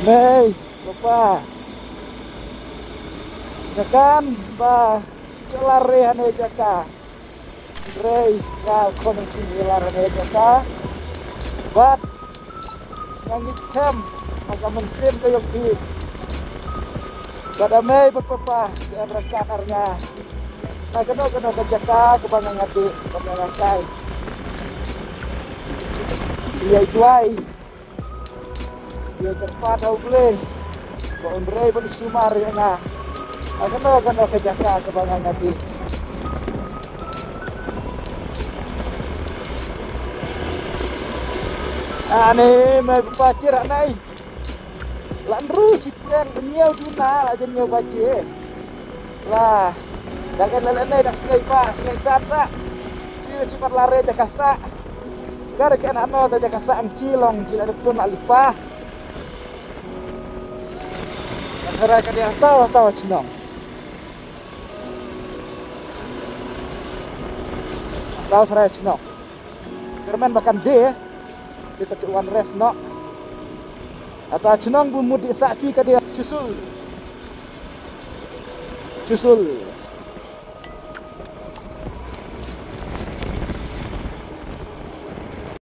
Mei, Bapak. Jakan, ba, celare jaka. Rei, kau koneksi celare jaka. Bat, ngangit scam, agak mensim ke yang di. Pada Mei, Bapak, dia berkakarnya. Nah, kena ke jaka, kebangan ngati, kebangan ngakai. Dia juai. Dia cepat tahu boleh. Kau Rei pun sumar ya na. Kena ke jaka, kebangan ngati. Ane mai bacir anai. Landru cipren penyau duna lah jenyo bacir. Lah, jangan lalanai dak sengai pa, sengai sa. Cil cepat lare jakasa. Gara ke anak no jakasa ang cilong, cil ada pun alipah. Negara ka dia tahu cinong. Tahu saya cinong. Kerman makan dia. Si kecuan res no. Atau cenong bumudi sak cuy ka dia cusul.